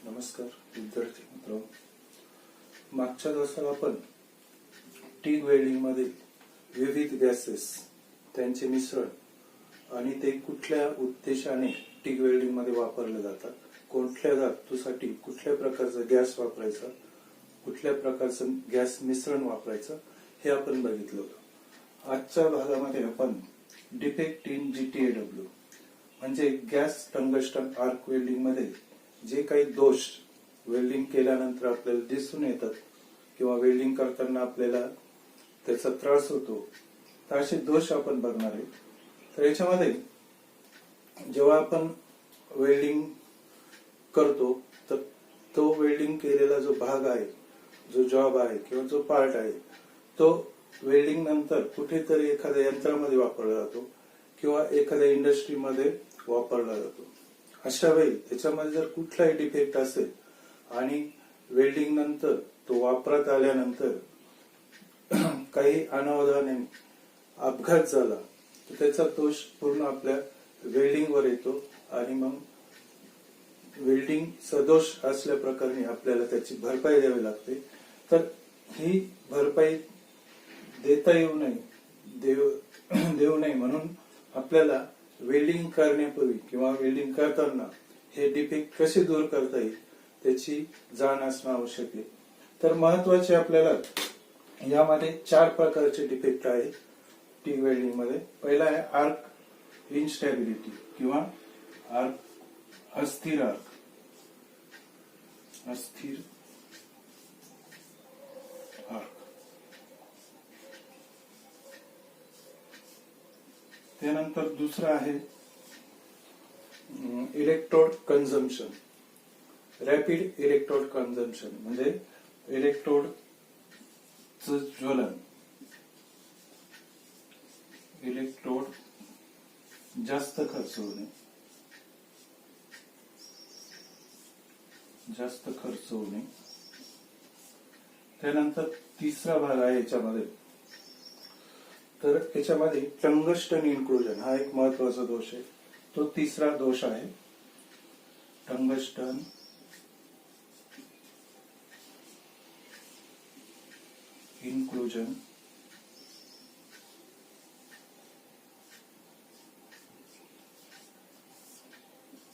नमस्कार विद्यार्थी मित्र, मागच्या दिवसात आपण टिग वेल्डिंग मध्ये विविध गॅसेस त्यांचे मिश्रण आणि ते कुठल्या उद्देशाने टिग वेल्डिंग मध्ये वापरले जातात, कोणत्या धातूसाठी कुठल्या प्रकारचा गॅस वापरायचा, कुठल्या प्रकारचं गॅस मिश्रण वापरायचं हे आपण बघितलं होतं. आजच्या भागामध्ये आपण डिफेक्ट इन GTAW म्हणजे गॅस टंगस्टन आर्क वेल्डिंग मध्ये जे काही दोष वेल्डिंग केल्यानंतर आपल्याला दिसून येतात किंवा वेल्डिंग करताना आपल्याला त्याचा त्रास होतो, तर असे दोष आपण बघणार आहे. तर याच्यामध्ये जेव्हा आपण वेल्डिंग करतो तर तो वेल्डिंग केलेला जो भाग आहे, जो जॉब आहे किंवा जो पार्ट आहे, तो वेल्डिंग नंतर कुठेतरी एखाद्या यंत्रामध्ये वापरला जातो किंवा एखाद्या इंडस्ट्रीमध्ये वापरला जातो. अशा वेळी त्याच्यामध्ये जर कुठलाही डिफेक्ट असेल आणि वेल्डिंग नंतर तो वापरात आल्यानंतर काही अनावधानाने अपघात झाला तर त्याचा दोष पूर्ण आपल्या वेल्डिंग वर येतो आणि मग वेल्डिंग सदोष असल्या प्रकारे आपल्याला त्याची भरपाई द्यावी लागते. तर ही भरपाई देता येऊ नये म्हणून आपल्याला वेल्डिंग करण्यापूर्वी किंवा वेल्डिंग करताना हे डिफेक्ट कसे दूर करता येईल त्याची जाण असणं आवश्यक आहे. तर महत्वाचे आपल्याला यामध्ये 4 प्रकारचे डिफेक्ट आहेत टिग वेल्डिंग मध्ये. पहिला आहे आर्क इनस्टॅबिलिटी किंवा अस्थिर आर्क. त्यानंतर दुसरा आहे electrode consumption, rapid electrode consumption म्हणजे इलेक्ट्रोडचं ज्वलन. इलेक्ट्रोड जास्त खर्च होणे. त्यानंतर तिसरा भाग आहे याच्यामध्ये, तर याच्यामध्ये टंगस्टन इन्क्लुजन हा एक महत्वाचा दोष आहे. तो तिसरा दोष आहे टंगस्टन इन्क्लुजन.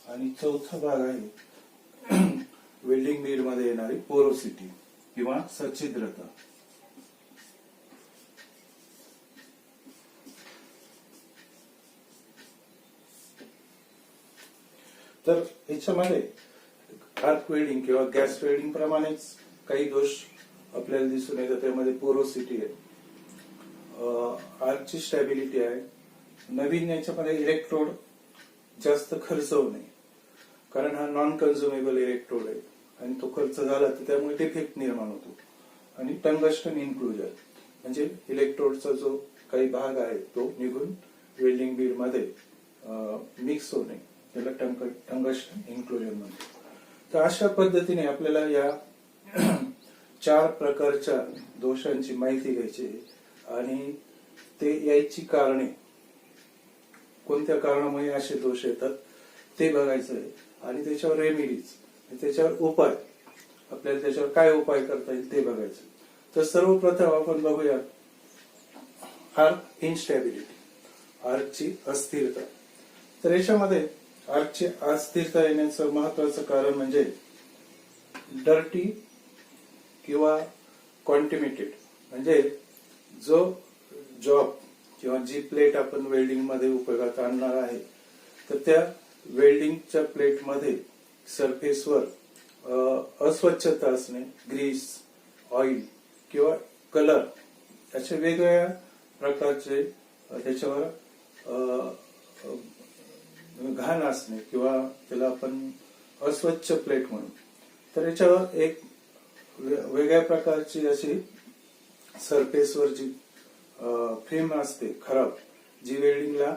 आणि चौथा भाग आहे वेल्डिंग बीड मध्ये येणारी पोरोसिटी किंवा सच्छिद्रता. तर याच्यामध्ये आर्क वेल्डिंग किंवा गॅस वेल्डिंग प्रमाणेच काही दोष आपल्याला दिसून येतात. त्यामध्ये पोरोसिटी आहे, आर्कची स्टॅबिलिटी आहे. नवीन याच्यामध्ये इलेक्ट्रोड जास्त खर्च होऊ नये, कारण हा नॉन कन्झ्युमेबल इलेक्ट्रोड आहे आणि तो खर्च झाला तर त्यामुळे डिफेक्ट निर्माण होतो. आणि टंगस्टन इन्क्लुजन म्हणजे इलेक्ट्रोडचा जो काही भाग आहे तो निघून वेल्डिंग बीड मध्ये मिक्स होणे, त्याला टंगस्टन इन्क्लुजन म्हणतो. तर अशा पद्धतीने आपल्याला या 4 प्रकारच्या दोषांची माहिती घ्यायची आणि ते यायची कारणे, कोणत्या कारणामुळे असे दोष येतात ते बघायचं आहे आणि त्याच्यावर रेमेडीज, त्याच्यावर उपाय, आपल्याला त्याच्यावर काय उपाय करता येईल ते बघायचं. तर सर्वप्रथम आपण बघूया आर्क इनस्टॅबिलिटी, आर्कची अस्थिरता. तर याच्यामध्ये आर्कची अस्थिरता येण्याचं महत्वाचं कारण म्हणजे डर्टी किंवा कॉन्टिमिटेड म्हणजे जो जॉब किंवा जी प्लेट आपण वेल्डिंग मध्ये उपयोगात आणणार आहे तर त्या वेल्डिंगच्या प्लेट मध्ये सरफेसवर अस्वच्छता असणे, ग्रीस, ऑइल किंवा कलर अशा वेगवेगळ्या प्रकारचे त्याच्यावर घाण असणे किंवा त्याला आपण अस्वच्छ प्लेट म्हणू. तर याच्यावर एक वेगळ्या प्रकारची अशी सरफेसवर जी फ्रेम असते खराब, जी वेल्डिंगला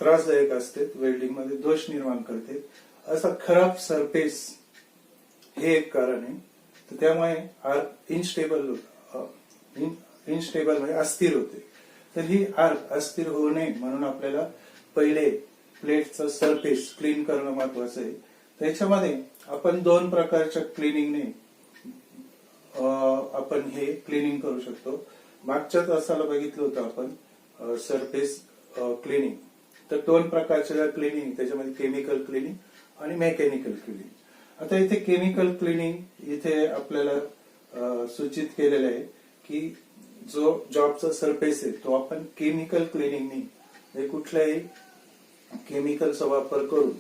त्रासदायक असते, वेल्डिंग मध्ये दोष निर्माण करते, असा खराब सरफेस हे एक कारण आहे. तर त्यामुळे आर्क इनस्टेबल म्हणजे अस्थिर होते. तर ही आर्क अस्थिर होऊ नये म्हणून आपल्याला पहिले प्लेटचं सरफेस क्लीन करणं महत्वाचं आहे. त्याच्यामध्ये आपण दोन प्रकारच्या क्लिनिंगने आपण हे क्लिनिंग करू शकतो. मागच्याच तासाला बघितलं होतं आपण सरफेस क्लिनिंग. तर दोन प्रकारच्या क्लिनिंग, त्याच्यामध्ये केमिकल क्लिनिंग आणि मेकॅनिकल क्लिनिंग. आता इथे केमिकल क्लिनिंग इथे आपल्याला सूचित केलेलं आहे की जो जॉबचा सरफेस आहे तो आपण केमिकल क्लिनिंगने कुठल्याही केमिकलचा वापर करून,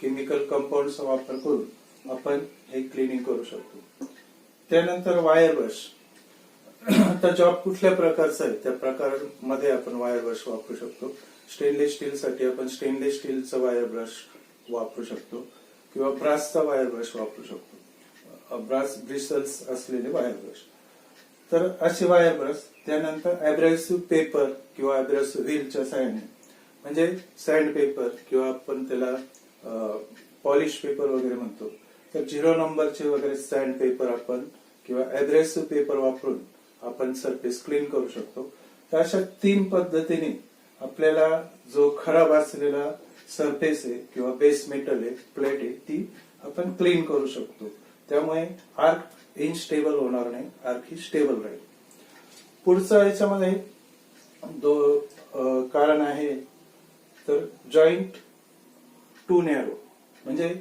केमिकल कंपाऊंडचा वापर करून आपण हे क्लिनिंग करू शकतो. त्यानंतर वायर ब्रश. आता जॉब कुठल्या प्रकारचा आहे त्या प्रकारामध्ये आपण वायर ब्रश वापरू शकतो. स्टेनलेस स्टील साठी आपण स्टेनलेस स्टीलचा वायर ब्रश वापरू शकतो किंवा ब्रासचा वायर ब्रश वापरू शकतो, ब्रास ब्रिसल्स असलेले वायर ब्रश. तर असे वायर ब्रश. त्यानंतर अब्रेसिव्ह पेपर किंवा अब्रेसिव्ह व्हीलच्या सहाय्याने, म्हणजे सँड पेपर किंवा आपण त्याला पॉलिश पेपर वगैरे म्हणतो, तर 0 नंबरचे वगैरे सँड पेपर आपण किंवा अब्रेसिव्ह पेपर वापरून आपण सरफेस क्लीन करू शकतो. तर अशा 3 पद्धतीने आपल्याला जो खराब असलेला सरफेस आहे किंवा बेस मेटल आहे, प्लेट आहे, ती आपण क्लीन करू शकतो. त्यामुळे आर्क इनस्टेबल होणार नाही, आर्क ही स्टेबल राहील. पुढचा याच्यामध्ये कारण आहे तर जॉईंट टू नॅरो. म्हणजे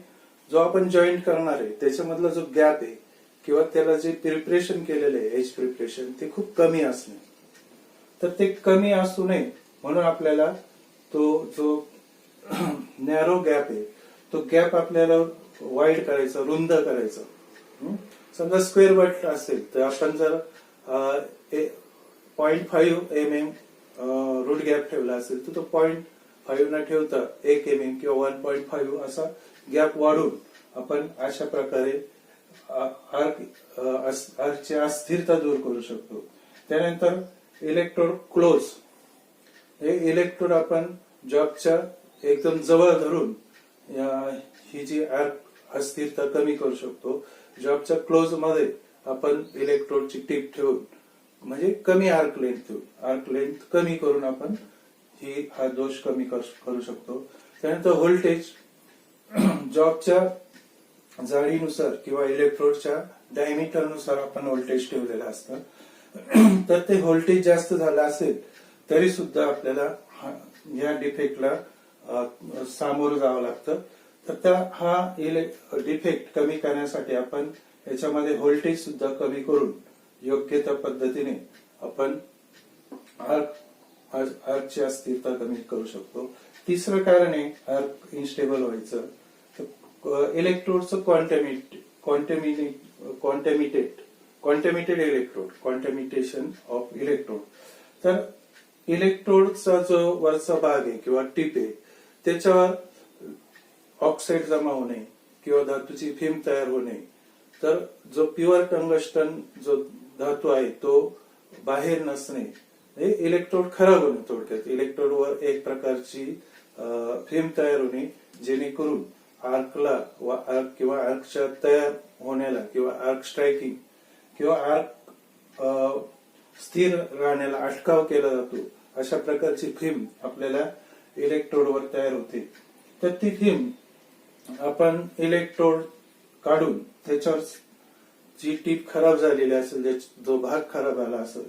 जो आपण जॉईंट करणार आहे त्याच्यामधला जो गॅप आहे किंवा त्याला जे प्रिपरेशन केलेलं आहे, एज प्रिपरेशन, ते खूप कमी असणे. तर ते कमी असू नये म्हणून आपल्याला तो जो नॅरो गॅप आहे तो गॅप आपल्याला वाईड करायचा, रुंद करायचा. समजा स्क्वेअर बट असेल तर आपण जर 0.5 mm रूट गॅप ठेवला असेल तर तो 0.5 न ठेवता 1 mm किंवा 1.5 असा गॅप वाढून आपण अशा प्रकारे आर्कची अस्थिरता दूर करू शकतो. त्यानंतर इलेक्ट्रोड क्लोज. हे इलेक्ट्रोड आपण जॉबच्या एकदम जवळ धरून ही जी आर्क अस्थिरता कमी करू शकतो. जॉबच्या क्लोज मध्ये आपण इलेक्ट्रोडची टिप ठेवून, म्हणजे कमी आर्क लेंथ ठेवून, आर्क लेंथ कमी करून आपण हा दोष कमी करू शकतो. त्यानंतर व्होल्टेज. जॉबच्या जाडीनुसार किंवा इलेक्ट्रोडच्या डायमीटरनुसार आपण व्होल्टेज ठेवलेलं असतं. तर ते व्होल्टेज जास्त झालं असेल तरी सुद्धा आपल्याला या डिफेक्टला सामोरं जावं लागतं. तर हा डिफेक्ट कमी करण्यासाठी आपण याच्यामध्ये व्होल्टेज सुद्धा कमी करून योग्य त्या पद्धतीने आपण आर्कची अस्थिरता कमी करू शकतो. तिसरं कारण आहे आर्क इनस्टेबल व्हायचं. इलेक्ट्रोडचं क्वांटॅमिटेड इलेक्ट्रोड, क्वांटॅमिटेशन ऑफ इलेक्ट्रोड. तर इलेक्ट्रोडचा जो वरचा भाग आहे किंवा टिप आहे त्याच्यावर ऑक्साईड जमा होणे किंवा धातूची फिल्म तयार होणे. तर जो प्युअर टंगस्टन जो धातू आहे तो बाहेर नसणे, इलेक्ट्रोड खराब होणे. थोडक्यात इलेक्ट्रोडवर एक प्रकारची फिल्म तयार होणे जेणेकरून आर्कला किंवा आर्कच्या तयार होण्याला किंवा आर्क स्ट्रायकिंग किंवा आर्क स्थिर राहण्याला अटकाव केला जातो. अशा प्रकारची फिल्म आपल्याला इलेक्ट्रोडवर तयार होते. तर ती फिल्म आपण इलेक्ट्रोड काढून त्याच्यावर जी टिप खराब झालेली असेल, जो भाग खराब झाला असेल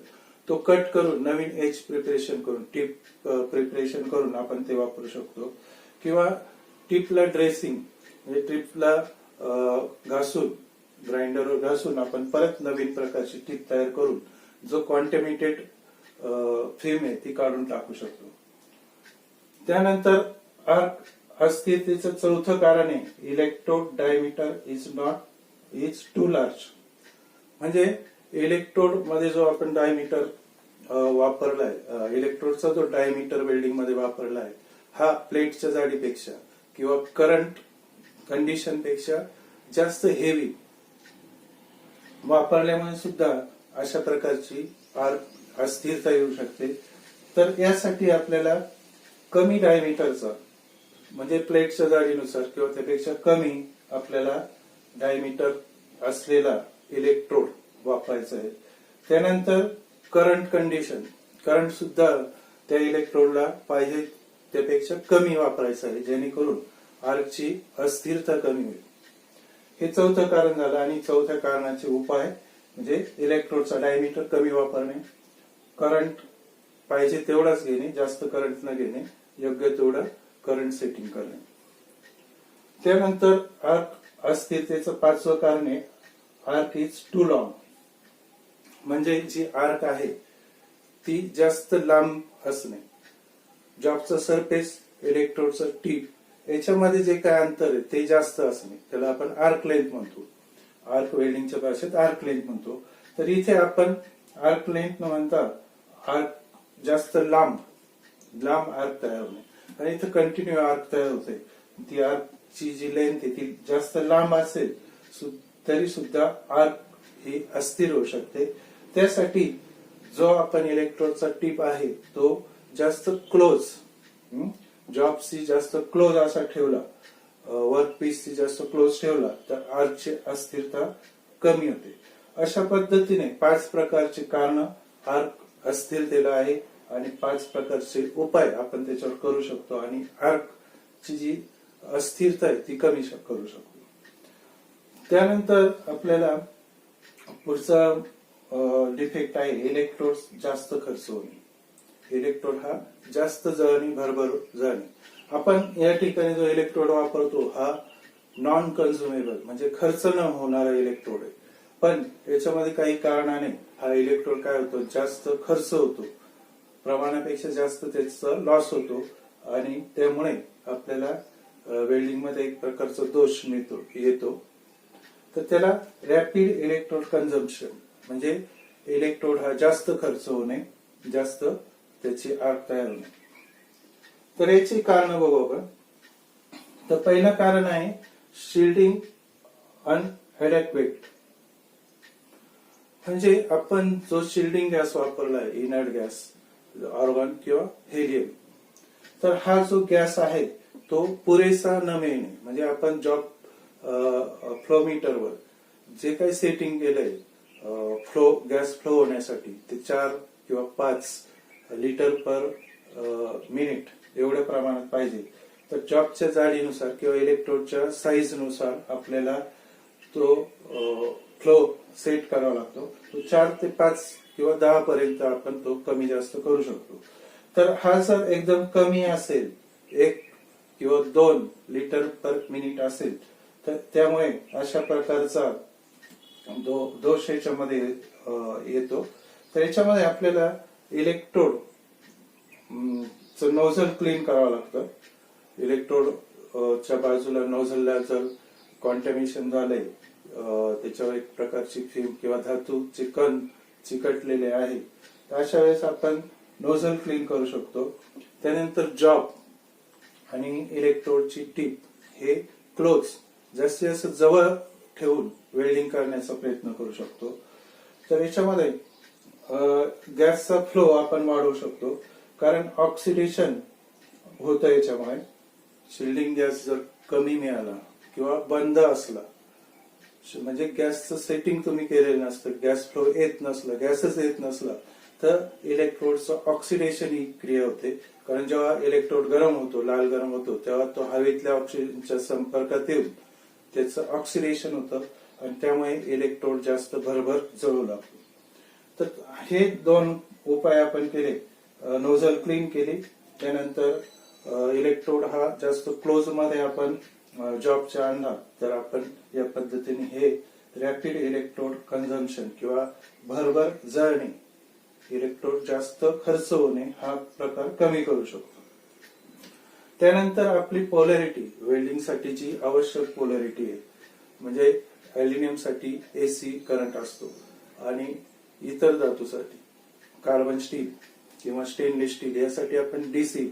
तो कट करून नवीन एज प्रिपरेशन करून, टिप प्रिपरेशन करून आपण ते वापरू शकतो. किंवा टिपला ड्रेसिंग, म्हणजे टिपला घासून, ग्राइंडरवर घासून आपण परत नवीन प्रकारची टिप तयार करून जो क्वांटॅमिटेड फिल्म आहे ती काढून टाकू शकतो. त्यानंतर आर्क अस्थिरतेचं चौथं कारण आहे electrode diameter is too large. म्हणजे इलेक्ट्रोड मध्ये जो आपण डायमीटर वापरलाय, इलेक्ट्रोडचा जो डायमीटर वेल्डिंग मध्ये वापरला आहे हा प्लेटच्या जाडीपेक्षा किंवा करंट कंडिशन पेक्षा जास्त हेवी वापरल्यामुळे सुद्धा अशा प्रकारची आर्क अस्थिरता येऊ शकते. तर यासाठी आपल्याला कमी डायमीटरचा, म्हणजे प्लेटच्या जाडीनुसार किंवा त्यापेक्षा कमी आपल्याला डायमीटर असलेला इलेक्ट्रोड वापरायचा आहे. त्यानंतर करंट कंडिशन, करंट सुद्धा त्या इलेक्ट्रोडला पाहिजे त्यापेक्षा कमी वापरायचं आहे जेणेकरून आर्कची अस्थिरता कमी होईल. हे चौथं कारण झालं. आणि चौथ्या कारणाचे उपाय म्हणजे इलेक्ट्रोडचा डायमीटर कमी वापरणे, करंट पाहिजे तेवढाच घेणे, जास्त करंट न घेणे, योग्य तेवढं करंट सेटिंग करणे. त्यानंतर आर्क अस्थिरतेचं पाचवं कारण आहे आर्क इज टू लॉंग. म्हणजे जी आर्क आहे ती जास्त लांब असणे. जॉबचं सरफेस, इलेक्ट्रोडचं टीप याच्यामध्ये जे काय अंतर आहे ते जास्त असणे, त्याला आपण आर्क लेंथ म्हणतो. आर्क वेल्डिंगच्या भाषेत आर्क लेंथ म्हणतो. तर इथे आपण आर्क लेंथ न म्हणता आर्क जास्त लांब आर्क तयार होणे. आणि इथे कंटिन्यू आर्क तयार होते. ती आर्कची जी लेंथ आहे ती जास्त लांब असेल तरी सुद्धा आर्क ही अस्थिर होऊ शकते. त्यासाठी जो आपण इलेक्ट्रोडचा टीप आहे तो जास्त क्लोज, जॉबशी जास्त क्लोज असा ठेवला, वर्क पीसशी जास्त क्लोज ठेवला तर आर्कची अस्थिरता कमी होते. अशा पद्धतीने 5 प्रकारचे कारण आर्क अस्थिरतेला आहे आणि 5 प्रकारचे उपाय आपण त्याच्यावर करू शकतो आणि आर्कची जी अस्थिरता आहे ती कमी करू शकतो. त्यानंतर आपल्याला पुढचा डिफेक्ट आहे इलेक्ट्रोड जास्त खर्च होणे. इलेक्ट्रोड हा जास्त जळणी, भरभर जळणी. आपण या ठिकाणी जो इलेक्ट्रोड वापरतो हा नॉन कन्झ्युमेबल म्हणजे खर्च न होणारा इलेक्ट्रोड आहे. पण याच्यामध्ये काही कारणाने हा इलेक्ट्रोड काय होतो, जास्त खर्च होतो, प्रमाणापेक्षा जास्त त्याचा लॉस होतो आणि त्यामुळे आपल्याला वेल्डिंग मध्ये एक प्रकारचा दोष येतो. तर त्याला रॅपिड इलेक्ट्रोड कन्झम्पशन म्हणजे इलेक्ट्रोड हा जास्त खर्च होणे, जास्त त्याची आर्क तयार होणे. तर याची कारण बघू आपण. तर पहिलं कारण आहे शिल्डिंग अनएडेक्वेट. म्हणजे आपण जो शिल्डिंग गॅस वापरलाय, इनर्ट गॅस, ऑर्गन किंवा हेलियम, तर हा जो गॅस आहे तो पुरेसा न मिळणे. म्हणजे आपण जॉब फ्लोमीटरवर जे काही सेटिंग केलंय गॅस फ्लो होण्यासाठी ते 4 किंवा 5 लिटर पर मिनिट एवढ्या प्रमाणात पाहिजे. तर जॉबच्या जाडीनुसार किंवा इलेक्ट्रोडच्या साईज नुसार आपल्याला तो फ्लो सेट करावा लागतो. तो 4 ते 5 किंवा 10 पर्यंत आपण तो कमी जास्त करू शकतो. तर हा जर एकदम कमी असेल, 1 किंवा 2 लिटर पर मिनिट असेल, तर त्यामुळे अशा प्रकारचा दोष याच्यामध्ये येतो. तर याच्यामध्ये आपल्याला इलेक्ट्रोड नोझल क्लीन करावं लागतं. इलेक्ट्रोड च्या बाजूला नोझलला जर कॉन्टॅमिनेशन झालंय, त्याच्यावर एक प्रकारची फिल्म किंवा धातूचे कण चिकटलेले आहे, तर अशा वेळेस आपण नोझल क्लीन करू शकतो. त्यानंतर जॉब आणि इलेक्ट्रोडची टीप हे क्लोज जास्तीत जास्त जवळ ठेवून वेल्डिंग करण्याचा प्रयत्न करू शकतो. तर याच्यामध्ये गॅसचा फ्लो आपण वाढवू शकतो, कारण ऑक्सिडेशन होतं याच्यामुळे. शिल्डिंग गॅस जर कमी मिळाला किंवा बंद असला, म्हणजे गॅसचं सेटिंग तुम्ही केलेलं नसतं, गॅस फ्लो येत नसला, गॅसच येत नसला, तर इलेक्ट्रोडचं ऑक्सिडेशन ही क्रिया होते. कारण जेव्हा इलेक्ट्रोड गरम होतो, लाल गरम होतो, तेव्हा तो हवेतल्या ऑक्सिजनच्या संपर्कात येऊन त्याचं ऑक्सिडेशन होतं आणि त्यामुळे इलेक्ट्रोड जास्त भरभर जळू लागतो. तर हे 2 उपाय आपण केले. नोझल क्लीन केली, त्यानंतर इलेक्ट्रोड हा जास्त क्लोज मध्ये आपण जॉबच्या आणला, तर आपण या पद्धतीने हे रॅपिड इलेक्ट्रोड कन्झम्पशन किंवा भरभर जळणे, इलेक्ट्रोड जास्त खर्च होणे हा प्रकार कमी करू शकतो. त्यानंतर आपली पोलॅरिटी, वेल्डिंग साठीची आवश्यक पोलॅरिटी आहे. म्हणजे अल्युमिनियम साठी AC करंट असतो आणि इतर धातूसाठी कार्बन स्टील किंवा स्टेनलेस स्टील यासाठी आपण DC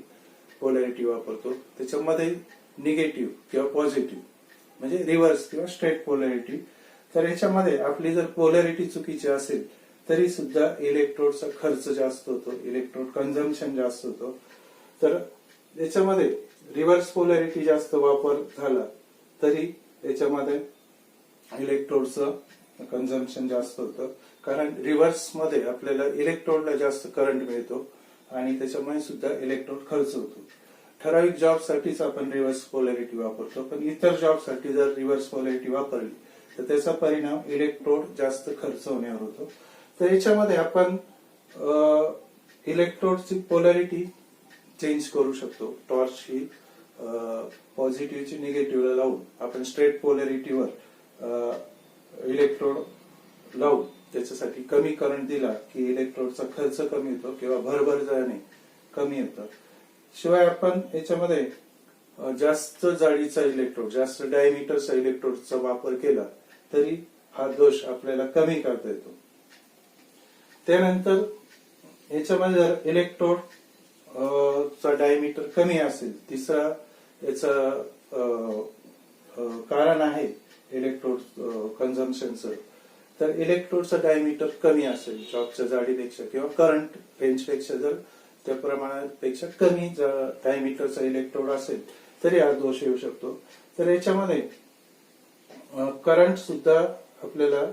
पोलॅरिटी वापरतो. त्याच्यामध्ये निगेटिव्ह किंवा पॉझिटिव्ह म्हणजे रिव्हर्स किंवा स्ट्रेट पोलॅरिटी. तर याच्यामध्ये आपली जर पोलॅरिटी चुकीची असेल तरी सुद्धा इलेक्ट्रोडचा खर्च जास्त होतो, इलेक्ट्रोड कन्झम्पशन जास्त होतो. तर याच्यामध्ये रिव्हर्स पोलॅरिटी जास्त वापर झाला तरी याच्यामध्ये इलेक्ट्रोडचं कन्झम्पशन जास्त होतं, कारण रिव्हर्स मध्ये आपल्याला इलेक्ट्रोडला जास्त करंट मिळतो आणि त्याच्यामुळे सुद्धा इलेक्ट्रोड खर्च होतो. ठराविक जॉब साठीच आपण रिव्हर्स पोलॅरिटी वापरतो, पण इतर जॉब साठी जर रिव्हर्स पोलॅरिटी वापरली तर त्याचा परिणाम इलेक्ट्रोड जास्त खर्च होण्यावर होतो. तर याच्यामध्ये आपण इलेक्ट्रोडची पोलॅरिटी चेंज करू शकतो. टॉर्च ही पॉझिटिव्हची निगेटिव्हला लावून आपण स्ट्रेट पोलॅरिटीवर इलेक्ट्रोड लावून त्याच्यासाठी कमी करंट दिला की इलेक्ट्रोडचा खर्च कमी होतो किंवा भरभर जाणे कमी होतं. शिवाय आपण याच्यामध्ये जास्त जाडीचा इलेक्ट्रोड, जास्त डायमीटरचा इलेक्ट्रोडचा वापर केला तरी हा दोष आपल्याला कमी करता येतो. त्यानंतर याच्यामध्ये जर इलेक्ट्रोड चा डायमीटर कमी असेल, तिसरा याचा कारण आहे इलेक्ट्रोड कन्झम्पशनचं, तर इलेक्ट्रोडचा डायमीटर कमी असेल जॉबच्या जाडीपेक्षा किंवा करंट रेंजपेक्षा जर त्या प्रमाणापेक्षा कमी डायमीटरचा इलेक्ट्रोड असेल तरी हा दोष येऊ शकतो. तर याच्यामध्ये करंट सुद्धा आपल्याला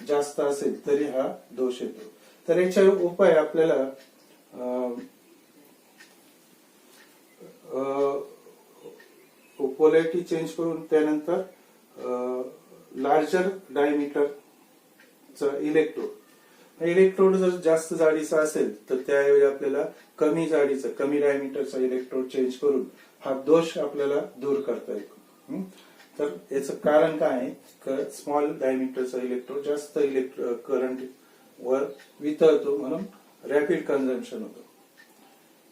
जास्त असेल तरी हा दोष येतो. तर याचा उपाय आपल्याला पोलॅरिटी चेंज करून त्यानंतर लार्जर डायमीटरचा इलेक्ट्रोड जर जास्त जाडीचा असेल तर त्याऐवजी आपल्याला कमी जाडीचा, कमी डायमीटरचा इलेक्ट्रोड चेंज करून हा दोष आपल्याला दूर करता येतो. तर याचं कारण काय आहे, स्मॉल डायमीटरचा इलेक्ट्रोड जास्त करंट वर वितळतो म्हणून रॅपिड कन्झम्पशन होतं.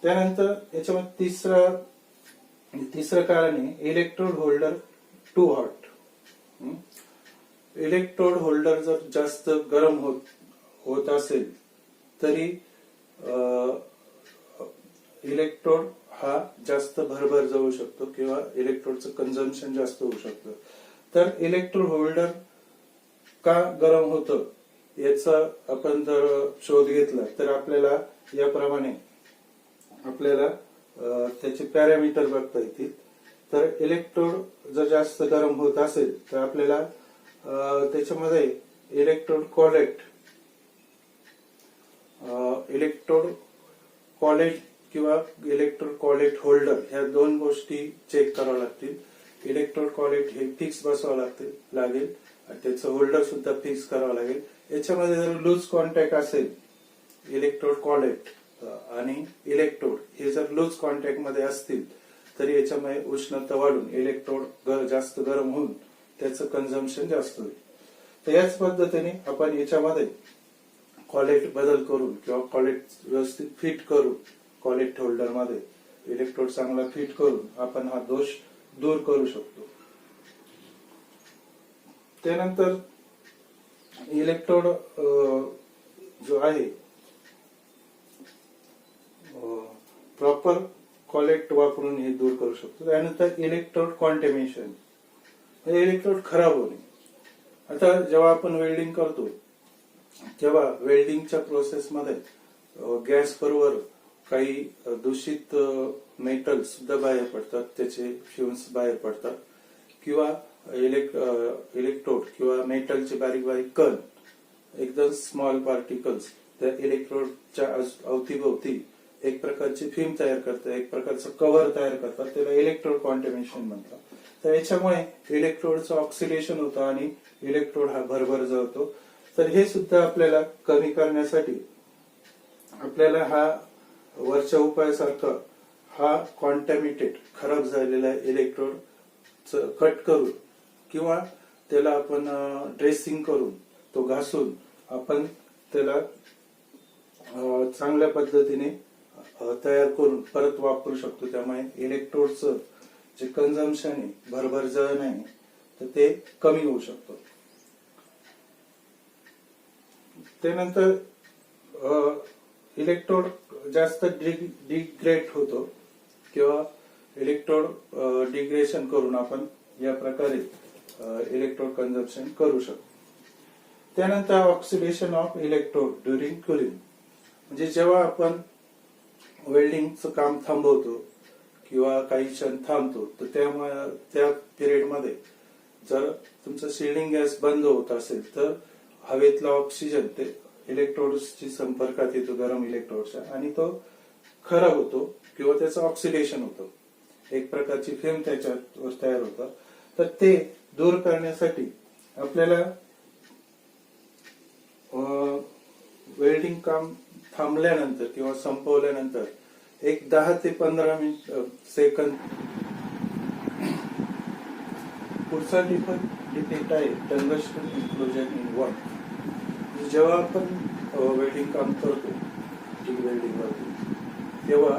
त्यानंतर याच्यामध्ये तिसरं कारण आहे electrode holder too hot. Electrode holder जर जास्त गरम होत असेल तरी इलेक्ट्रोड हा जास्त भरभर जाऊ शकतो किंवा इलेक्ट्रोडचं कन्झम्पशन जास्त होऊ शकतं. तर इलेक्ट्रोड होल्डर का गरम होतं याचा आपण जर शोध घेतला तर आपल्याला याप्रमाणे आपल्याला त्याचे पॅरामीटर बघता येतील. तर इलेक्ट्रोड जर जास्त गरम होत असेल तर आपल्याला त्याच्यामध्ये इलेक्ट्रोड कॉलेट किंवा इलेक्ट्रोड कॉलेट होल्डर ह्या दोन गोष्टी चेक कराव्या लागतील. इलेक्ट्रोड कॉलेट हे फिक्स बसवावं लागेल आणि त्याचं होल्डर सुद्धा फिक्स करावं लागेल. याच्यामध्ये जर लूज कॉन्टॅक्ट असेल इलेक्ट्रोड कॉलेट आणि इलेक्ट्रोड हे जर लूज कॉन्टॅक्ट मध्ये असतील तरी याच्यामध्ये उष्णता वाढून इलेक्ट्रोड जास्त गरम होऊन त्याचं कन्झम्पशन जास्त होईल. तर याच पद्धतीने आपण याच्यामध्ये कॉलेट बदल करून किंवा कॉलेट व्यवस्थित फिट करून कॉलेट होल्डर मध्ये इलेक्ट्रोड चांगला फिट करून आपण हा दोष दूर करू शकतो. त्यानंतर इलेक्ट्रोड जो आहे प्रॉपर कॉलेट वापरून हे दूर करू शकतो. त्यानंतर इलेक्ट्रोड कॉन्टॅमिनेशन, इलेक्ट्रोड खराब होणे. आता जेव्हा आपण वेल्डिंग करतो तेव्हा वेल्डिंगच्या प्रोसेसमध्ये गॅस बरोबर काही दूषित मेटल सुद्धा बाहेर पडतात, त्याचे फ्युम्स बाहेर पडतात किंवा इलेक्ट्रोड किंवा मेटलचे बारीक बारीक कण, एकदम स्मॉल पार्टिकल्स त्या इलेक्ट्रोडच्या अवतीभोवती एक प्रकारची फिल्म तयार करतात, एक प्रकारचं कव्हर तयार करतात, त्याला इलेक्ट्रोड कॉन्टॅमिनेशन म्हणतात. तर याच्यामुळे इलेक्ट्रोडचं ऑक्सिडेशन होतं आणि इलेक्ट्रोड हा भरभर जळतो. तर हे सुद्धा आपल्याला कमी करण्यासाठी आपल्याला हा वरच्या उपायासारखा हा कॉन्टॅमिनेटेड खराब झालेला इलेक्ट्रोड कट करून किंवा त्याला आपण ड्रेसिंग करून तो घासून आपण त्याला चांगल्या पद्धतीने तयार करून परत वापरू शकतो. त्यामुळे इलेक्ट्रोडचं जे कन्झम्पशन आहे, भरभर जळण आहे, तर ते कमी होऊ शकतं. त्यानंतर इलेक्ट्रोड जास्त डिग्रेड होतो किंवा इलेक्ट्रोड डिग्रेशन करून आपण या प्रकारे इलेक्ट्रोड कन्झम्पशन करू शकतो. त्यानंतर oxidation of electrode during cooling, म्हणजे जेव्हा आपण वेल्डिंगचं काम थांबवतो किंवा काही क्षण थांबतो तर त्यामुळे त्या पिरियडमध्ये जर तुमचा शिल्डिंग गॅस बंद होत असेल तर हवेतला ऑक्सिजन ते इलेक्ट्रोड्सची संपर्कात येतो गरम इलेक्ट्रोडच्या आणि तो खराब होतो किंवा त्याचं ऑक्सिडेशन होतं, एक प्रकारची फिल्म त्याच्यावर तयार होतं. तर ते दूर करण्यासाठी आपल्याला वेल्डिंग काम थांबल्यानंतर किंवा संपवल्यानंतर एक 10 ते 15 सेकंद पुढचा डिफेक्ट आहे टंगस्टन इन्क्लुजन इन वर्क. जेव्हा आपण वेल्डिंग काम करतो TIG वेल्डिंग वरती, तेव्हा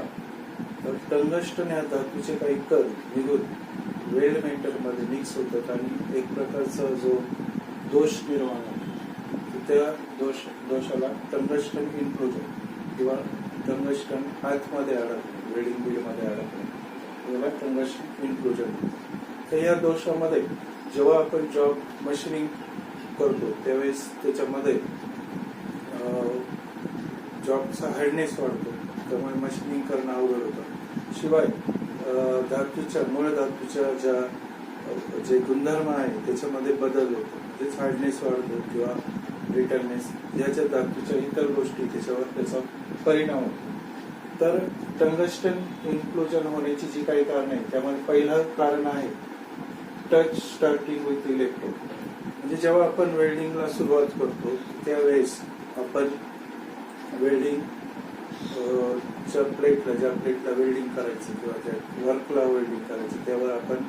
टंगस्टन या धातूचे काही कण निघून वेल्ड मेटल मध्ये मिक्स होतात आणि एक प्रकारचा जो दोष निर्माण होतो, त्या दोषाला टंगस्टन इन्क्लुजन किंवा टंगस्टन आतमध्ये अडकणे, वेल्डिंग बीड मध्ये अडकणे, याला टंगस्टन इन्क्लुजन. तर या दोषामध्ये जेव्हा आपण जॉब मशीनिंग करतो त्यावेळेस त्याच्यामध्ये जॉबचा हार्डनेस वाढतो, त्यामुळे मशीनिंग करणं अवघड होतं. शिवाय धातूच्या मूळ धातूच्या जे गुणधर्म आहे त्याच्यामध्ये बदल होतो, म्हणजेच हार्डनेस वाढतो किंवा ब्रिटलनेस, याच्या धातूच्या इतर गोष्टी त्याच्यावर त्याचा परिणाम होतो. तर टंगस्टन इन्क्लुजन होण्याची जी काही कारण आहे त्यामध्ये पहिलं कारण आहे टच स्टार्टिंग विथ इलेक्ट्रोड. म्हणजे जेव्हा आपण वेल्डिंगला सुरुवात करतो त्यावेळेस आपण वेल्डिंग ज्या प्लेटला वेल्डिंग करायचं किंवा ज्या वर्कला वेल्डिंग करायचं त्यावर आपण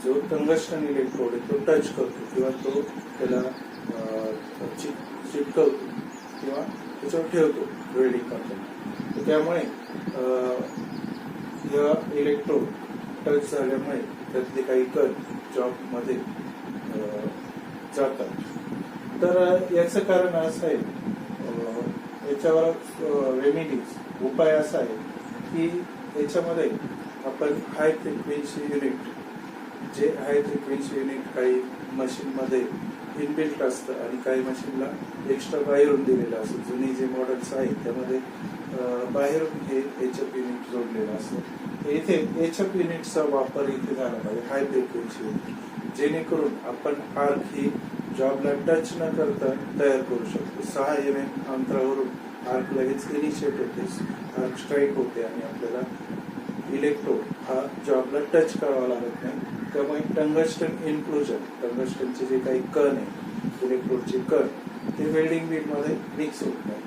जो टंगस्टन इलेक्ट्रोड आहे तो टच करतो किंवा तो त्याला चिटकवतो किंवा त्याच्यावर ठेवतो वेल्डिंग करताना. त्यामुळे या इलेक्ट्रोड टच झाल्यामुळे त्यातले काही कण जॉब मध्ये जातात. तर याचं कारण असं आहे, याच्यावर रेमेडीज उपाय असा आहे की याच्यामध्ये आपण हाय फ्रिक्वेन्सी युनिट, जे हाय फ्रिक्वेन्सी युनिट काही मशीन मध्ये इनबिल्ट असतं आणि काही मशीनला एक्स्ट्रा बाहेरून दिलेलं असतं. जुनी जे मॉडेल्स आहेत त्यामध्ये बाहेरून हे HF युनिट जोडलेलं असतं. इथे HF युनिटचा वापर इथे झाला पाहिजे, हाय फ्रिक्वेन्सी युनिट, जेणेकरून आपण आर्क ही जॉबला टच न करता तयार करू शकतो. 6 mm अंतरावरून आर्क लगेच इनिशिएट होते, आर्क स्ट्राईक होते आणि आपल्याला इलेक्ट्रोड हा जॉबला टच करावा लागत नाही. त्यामुळे टंगस्टन इन्क्लुजन, टंगस्टनचे जे काही कण आहे इलेक्ट्रोडचे कण, ते वेल्डिंग बीड मध्ये मिक्स होत नाही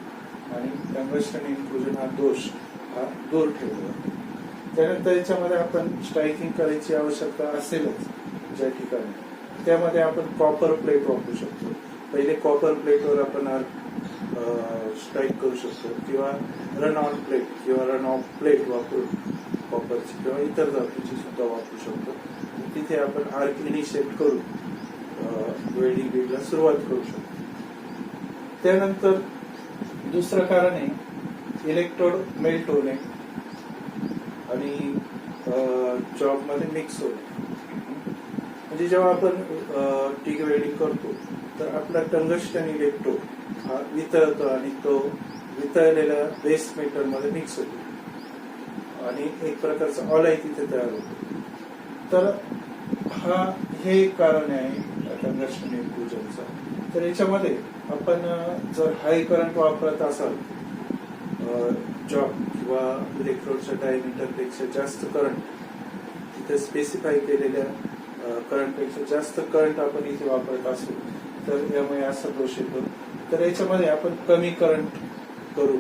आणि टंगस्टन इन्क्लुजन हा दोष हा दूर ठेवला जातो. त्यानंतर याच्यामध्ये आपण स्ट्रायकिंग करायची आवश्यकता असेलच ज्या ठिकाणी, त्यामध्ये आपण कॉपर प्लेट वापरू शकतो. पहिले कॉपर प्लेटवर आपण स्ट्राईक करू शकतो किंवा रन ऑन प्लेट किंवा रन ऑफ प्लेट वापरून कॉपरची किंवा इतर धातूची सुद्धा वापरू शकतो. तिथे आपण आर्क इनिशिएट करून वेल्डिंग बीडला सुरुवात करू शकतो. त्यानंतर दुसरं कारण आहे इलेक्ट्रोड मेल्ट होणे आणि जॉब मध्ये मिक्स होणे. म्हणजे जेव्हा आपण TIG वेल्डिंग करतो तर आपला टंगस्टन इलेक्ट्रोड हा वितळतो आणि तो वितळलेल्या बेस मेटल मध्ये मिक्स होतो आणि एक प्रकारचा ऑलाय तिथे तयार होतो. तर हे कारण आहे टंगस्टन इन्क्लुजनचा. तर याच्यामध्ये आपण जर हाय करंट वापरत असाल जॉब किंवा इलेक्ट्रोडच्या डायमीटर पेक्षा जास्त करंट, तिथे स्पेसिफाय केलेल्या करंट पेक्षा जास्त करंट आपण इथे वापरत असू तर यामुळे असा दोष येतो. तर याच्यामध्ये आपण कमी करंट करू,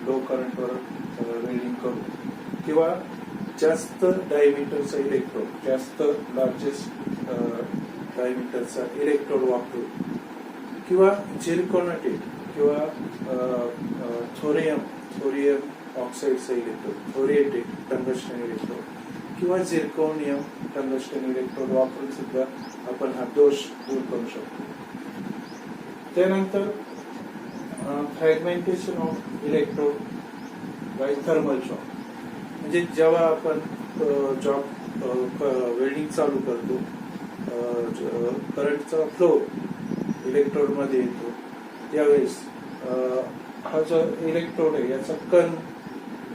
लो करंटवर वेल्डिंग करू किंवा जास्त डायमीटरचा इलेक्ट्रोड, जास्त लार्जेस्ट डायमीटरचा इलेक्ट्रोड वापरू किंवा झिरकॉनेटेड किंवा थोरियम ऑक्साईडचा इलेक्ट्रोड, थोरिएटेड टंगस्टन इलेक्ट्रोड किंवा झिरकोनियम टंगस्टन इलेक्ट्रोड वापरून सुद्धा आपण हा दोष दूर करू शकतो. त्यानंतर fragmentation of electrode by thermal shock. म्हणजे जेव्हा आपण जॉब वेल्डिंग चालू करतो, करंटचा फ्लो इलेक्ट्रोड मध्ये येतो, त्यावेळेस हा जो इलेक्ट्रोड आहे याचा कण,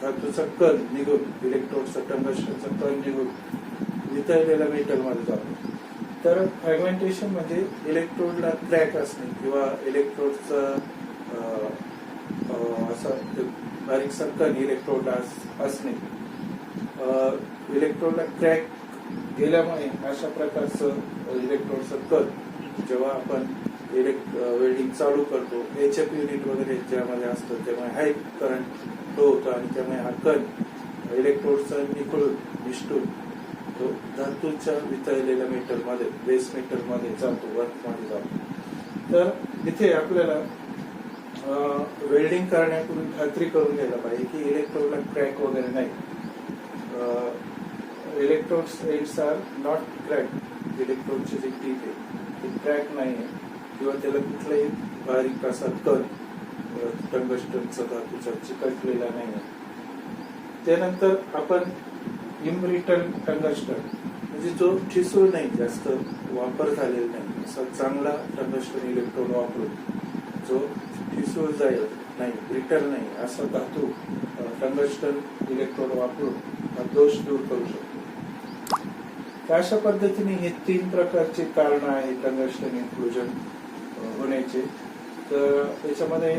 धातूचा कण निघून, इलेक्ट्रोडचा टंगस्टनचा कण निघून वितळलेल्या मेटल मध्ये जातो. तर फ्रॅगमेंटेशन म्हणजे इलेक्ट्रोडला क्रॅक असणे किंवा इलेक्ट्रोडचा असा बारीकसा कण इलेक्ट्रोडला असणे, इलेक्ट्रोडला क्रॅक गेल्यामुळे अशा प्रकारचं इलेक्ट्रोडचं कल जेव्हा आपण वेल्डिंग चालू करतो, HF युनिट वगैरे ज्यामध्ये असतं त्यामुळे हाय करंट फ्लो होतो आणि त्यामुळे हा कल इलेक्ट्रोडचा निष्ठून तो धातूच्या वितळलेल्या मेटलमध्ये, बेस मेटलमध्ये जातो, वर्कमध्ये जातो. तर इथे आपल्याला वेल्डिंग करण्यापूर्वी खात्री करून घ्यायला पाहिजे की इलेक्ट्रोडला क्रॅक वगैरे नाही. Electrodes ends are not crack. इलेक्ट्रोडचे जे टीप आहे ते क्रॅक नाही आहे किंवा त्याला कुठलाही बारीक असा कण टंगस्टनचा धातूचा चिकटलेला नाही आहे. त्यानंतर आपण इमब्रिटल टंगस्टन म्हणजे जो ठिसूळ नाही, जास्त वापर झालेला नाही, असा चांगला टंगस्टन इलेक्ट्रोड वापरून जो ठिसूळ जाईल नाही, ब्रिटल नाही असा धातू टंगस्टन इलेक्ट्रोड वापरून हा दोष दूर करू शकतो. तर अशा पद्धतीने हे 3 प्रकारचे कारण आहे टंगस्टन इन्क्लुजन होण्याचे. तर त्याच्यामध्ये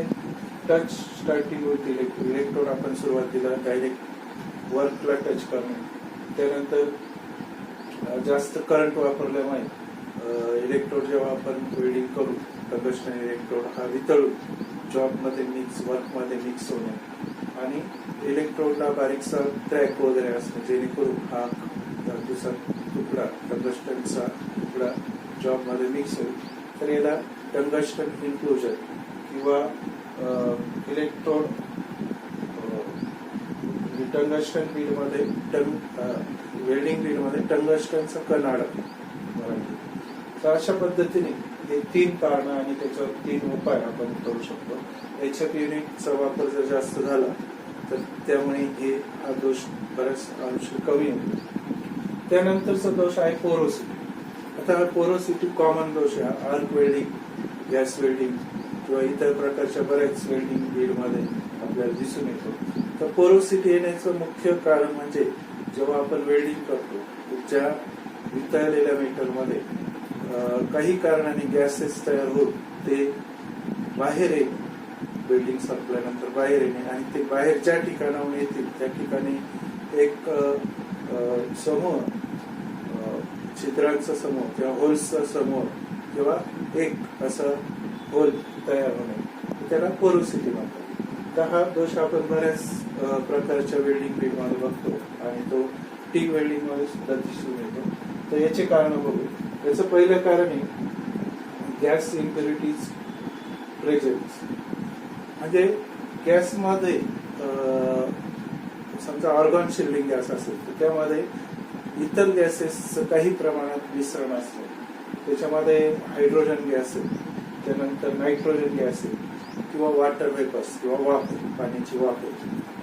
टच स्टार्टिंग विथ इलेक्ट्रोड आपण सुरुवातीला डायरेक्ट वर्कला टच करणे, त्यानंतर जास्त करंट वापरल्यामुळे इलेक्ट्रोड जेव्हा आपण वेल्डिंग करू टंगस्टन इलेक्ट्रोड हा वितळून जॉबमध्ये वर्कमध्ये मिक्स होणे आणि इलेक्ट्रोडला बारीकसा क्रॅक वगैरे असणे जेणेकरून हा धातूचा तुकडा, टंगस्टनचा तुकडा जॉबमध्ये मिक्स होईल. तर याला टंगस्टन इन्क्लुजन किंवा इलेक्ट्रोड टंगस्टन बीडमध्ये वेल्डिंग बीडमध्ये टंगस्टनचा कण अडकतो. तर अशा पद्धतीने हे 3 कारण आणि त्याच्यावर 3 उपाय आपण करू शकतो. HF युनिटचा वापर जर जास्त झाला तर त्यामुळे हा दोष बऱ्याच अंशी कमी होतो. त्यानंतरचा दोष आहे पोरोसिटी. आता हा पोरोसिटी कॉमन दोष आहे. आर्क वेल्डिंग, गॅस वेल्डिंग किंवा इतर प्रकारच्या बऱ्याच वेल्डिंग बीडमध्ये आपल्याला दिसून येतो. तर पोरोसिटी येण्याचं मुख्य कारण म्हणजे जेव्हा आपण वेल्डिंग करतो ज्या वितळलेल्या मेटलमध्ये काही कारणाने गॅसेस तयार होत ते बाहेर येईल, वेल्डिंग संपल्यानंतर बाहेर येणे आणि ते बाहेर ज्या ठिकाणाहून येतील त्या ठिकाणी एक समूह, छिद्रांचा समूह किंवा होल्सचा समूह किंवा एक असं होल तयार होणे, त्याला पोरोसिटी म्हणतात. तर हा दोष आपण बऱ्याच प्रकारच्या वेल्डिंग बीडमध्ये बघतो आणि तो TIG वेल्डिंग मध्ये सुद्धा दिसून येतो. तर याचे कारण बघू. याचं पहिलं कारण आहे गॅस इम्प्युरिटीज प्रेझेन्स. म्हणजे गॅसमध्ये समजा ऑर्गॉन शिल्डिंग गॅस असेल तर त्यामध्ये इतर गॅसेसचं काही प्रमाणात मिश्रण असतं. त्याच्यामध्ये हायड्रोजन गॅस आहे, त्यानंतर नायट्रोजन गॅस आहे किंवा वॉटर वेपर्स किंवा वाफ, पाण्याची वाफ आहे.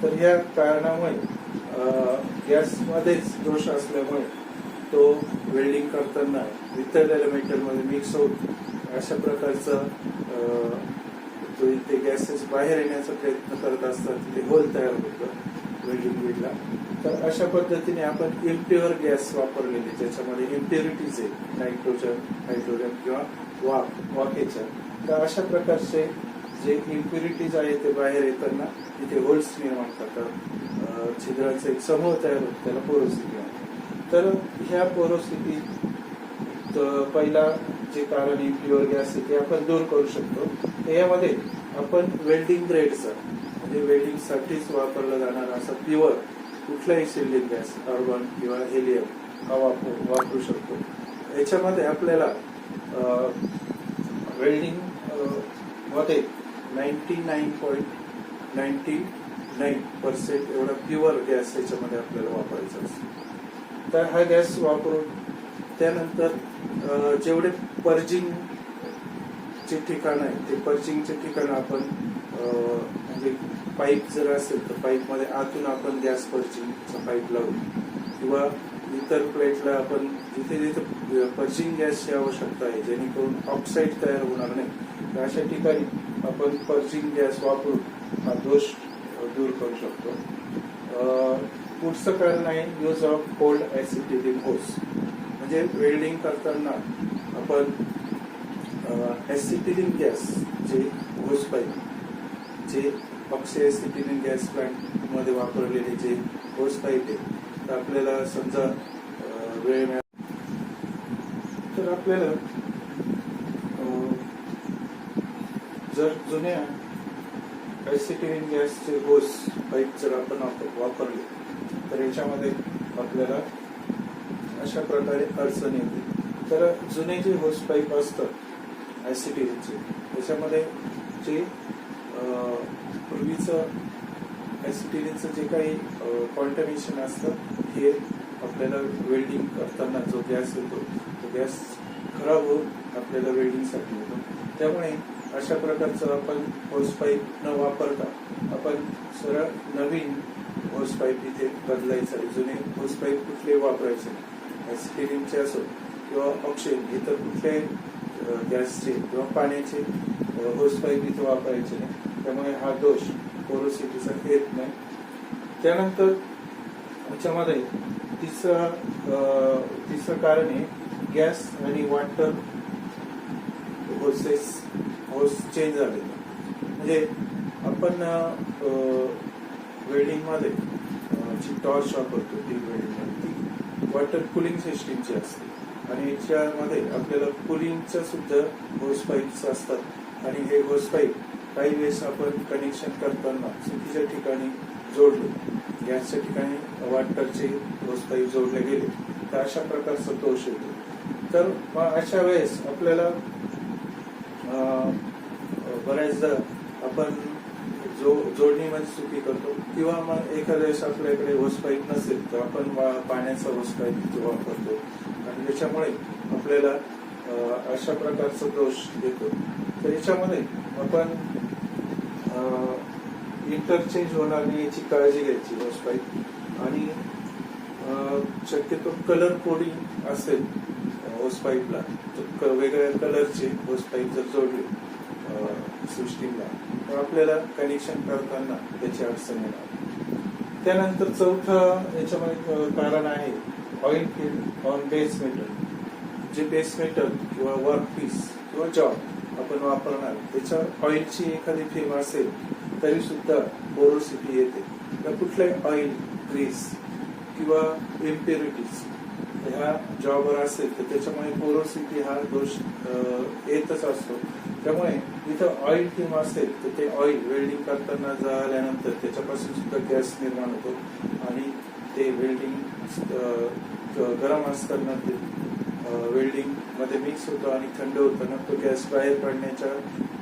तर या कारणामुळे गॅसमध्येच दोष असल्यामुळे तो वेल्डिंग करताना वितळलेल्या मेटलमध्ये मिक्स होऊन अशा प्रकारचा ते गॅसेस बाहेर येण्याचा प्रयत्न करत असतात, ते होल तयार होतं वेल्डिंग बीडला. तर अशा पद्धतीने आपण इम्प्युअर गॅस वापरलेले ज्याच्यामध्ये इम्प्युरिटीज आहे, नायट्रोजन, हायड्रोजन किंवा वाफेच्या, तर अशा प्रकारचे जे इम्प्युरिटीज आहे ते बाहेर येताना तिथे होल्स निर्माण करतात, छिद्रांचा एक समूह तयार होतो, त्याला पोरोसिटी म्हणतात. तर ह्या पोरोसिटी पहिला जे कारण इम्प्युअर गॅस आहे ते आपण दूर करू शकतो. यामध्ये आपण वेल्डिंग ग्रेडचा म्हणजे वेल्डिंग साठीच वापरला जाणारा असा प्युअर कुठलाही शिल्डिंग गॅस, आर्गॉन किंवा हेलियम हा वापरू शकतो. याच्यामध्ये आपल्याला वेल्डिंग मध्ये 99.99% एवढा प्युअर गॅस याच्यामध्ये आपल्याला वापरायचा असतो. तर हा गॅस वापरून त्यानंतर जेवढे पर्जिंगचे ठिकाण आहे ते पर्जिंगचे ठिकाण आपण म्हणजे पाईप जर असेल तर पाईपमध्ये आतून आपण गॅस पर्जिंगचा पाईप लावू किंवा इतर प्लेटला आपण जिथे जिथे पर्जिंग गॅसची आवश्यकता आहे जेणेकरून ऑक्साईड तयार होणार नाही तर अशा ठिकाणी आपण पर्जिंग गॅस वापरून हा दोष दूर करू शकतो. पुढचं कारण आहे यूज ऑफ कोल्ड ऍसिटिलिन होस. म्हणजे वेल्डिंग करताना आपण ऍसिटिलिन गॅस जे होस पाईप जे ऑक्सी ऍसिटिलिन गॅस प्लांट मध्ये वापरलेले जे होस पाईप आहे तर आपल्याला समजा वेळ मिळाला तर आपल्याला जर जुन्या ऍसिटिलीन गॅसचे होस पाईप जर आपण वापरले तर याच्यामध्ये आपल्याला अशा प्रकारे अडचण येते. तर जुने जे होस पाईप असतात ऍसिटिलीनचे त्याच्यामध्ये जे पूर्वीचं ऍसिटिलीनचं जे काही कॉन्टॅमिनेशन असतं हे आपल्याला वेल्डिंग करताना जो गॅस येतो तो गॅस खराब होऊन आपल्याला वेल्डिंगसाठी येतो. त्यामुळे अशा प्रकारचं आपण होस पाईप न वापरता आपण सरळ नवीन होस पाईप इथे बदलायचा. जुने होस पाईप कुठले वापरायचे ऍसिटिलीनचे असो किंवा ऑक्सिजन इतर कुठल्याही गॅसचे किंवा पाण्याचे होस पाईप इथे वापरायचे नाही. त्यामुळे हा दोष पोरोसिटीचा येत नाही. त्यानंतर याच्यामध्ये तिसरं कारण आहे गॅस आणि वॉटर होस चेंज झाले. म्हणजे आपण वेल्डिंग मध्ये जी टॉर्च वापरतो ती वेल्डिंग मध्ये ती वॉटर कुलिंग सिस्टीमची असते आणि याच्यामध्ये आपल्याला कुलिंगच्या सुद्धा होस पाईप्स असतात आणि हे होस पाईप काही वेळेस आपण कनेक्शन करताना चुकीच्या ठिकाणी जोडले, गॅसच्या ठिकाणी वॉटरचे होस पाईप जोडले गेले तर अशा प्रकारचा दोष येतो. तर अशा वेळेस आपल्याला बऱ्याचदा आपण जोडणीमध्ये चुकी करतो किंवा मग एखाद्या वेळेस आपल्याकडे होस पाईप नसेल तर आपण पाण्याचा होस पाईप तिथे वापरतो आणि त्याच्यामुळे आपल्याला अशा प्रकारचा दोष येतो. तर याच्यामध्ये आपण इंटरचेंज होणार नाही याची काळजी घ्यायची होस पाईप आणि शक्यतो कलर कोडिंग असेल होस पाईपला तर वेगवेगळ्या कलरचे होस पाईप जर जोडले सिस्टीमला तर आपल्याला कनेक्शन करताना त्याची अडचण येणार. त्यानंतर चौथं याच्यामध्ये कारण आहे oil film on base metal. जे बेस मेटल किंवा वर्क पीस किंवा जॉब आपण वापरणार त्याच्या ऑइलची एखादी फिल्म असेल तरी सुद्धा पोरोसिटी येते. तर कुठलाही ऑइल ग्रीस किंवा इम्प्युरिटीज ह्या जॉबवर असेल तर त्याच्यामुळे पोरोसिटी हा दोष येतच असतो. त्यामुळे इथं ऑइल फिल्म असेल तर ते ऑइल वेल्डिंग करताना झाल्यानंतर त्याच्यापासून सुद्धा गॅस निर्माण होतो आणि ते वेल्डिंग गरम असताना ते वेल्डिंग मध्ये मिक्स होतो आणि थंड होताना तो गॅस बाहेर काढण्याच्या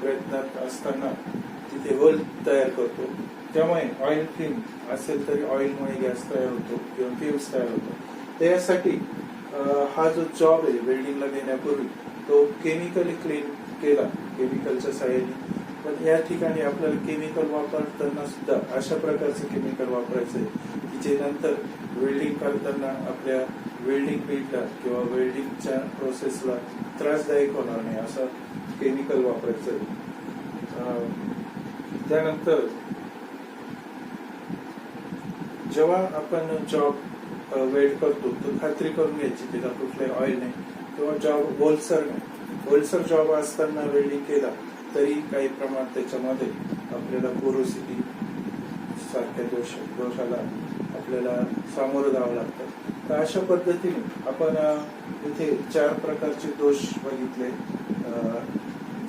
प्रयत्नात असताना तिथे होल तयार करतो. त्यामुळे ऑइल फिल्म असेल तरी ऑइलमुळे गॅस तयार होतो किंवा फ्यूम्स तयार होतो. त्यासाठी हा जो जॉब आहे वेल्डिंगला देण्यापूर्वी तो केमिकली क्लीन केला केमिकलच्या सहाय्याने. पण या ठिकाणी आपल्याला केमिकल वापरताना सुद्धा अशा प्रकारचे केमिकल वापरायचे की जे नंतर वेल्डिंग करताना आपल्या वेल्डिंग बीटला किंवा वेल्डिंगच्या प्रोसेसला त्रासदायक होणार नाही असं केमिकल वापरायचं. त्यानंतर जेव्हा आपण जॉब वेल्ड करतो तर खात्री करून घ्यायची त्याला कुठले ऑइल नाही किंवा जॉब ओलसर नाही. ओलसर जॉब असताना वेल्डिंग केला तरी काही प्रमाणात त्याच्यामध्ये आपल्याला पोरोसिटी सारख्या दोषाला आपल्याला सामोरं जावं लागतं. तर अशा पद्धतीने आपण इथे 4 प्रकारचे दोष बघितले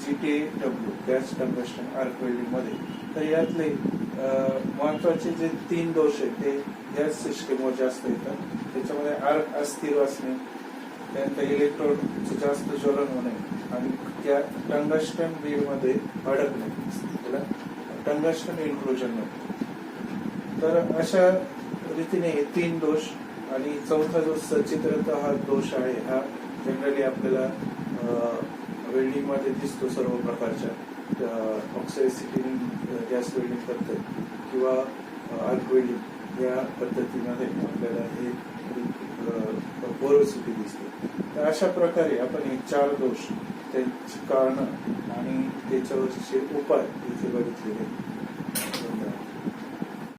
GTAW gas tungsten arc welding मध्ये. तर यातले महत्वाचे जे 3 दोष आहेत ते गॅस सिस्टीमवर जास्त येतात. त्याच्यामध्ये आर्क अस्थिर असणे, त्यानंतर इलेक्ट्रोड जास्त ज्वलन होणे आणि त्या टंगस्टन बीड मध्ये अडकणे, त्याला टंगस्टन इन्क्लुजन म्हणतात. तर अशा रीतीने 3 दोष आणि चौथा जो सचित्रता हा दोष आहे हा जनरली आपल्याला वेल्डिंग मध्ये दिसतो सर्व प्रकारच्या ऑक्सिडायझिंग गॅस वेल्डिंग करते किंवा आर्क वेल्डिंग या पद्धतीमध्ये आपल्याला हे पोरोसिटी दिसते. तर अशा प्रकारे आपण हे 4 दोष त्यांची कारण आणि त्याच्यावरचे उपाय इथे बघितलेले.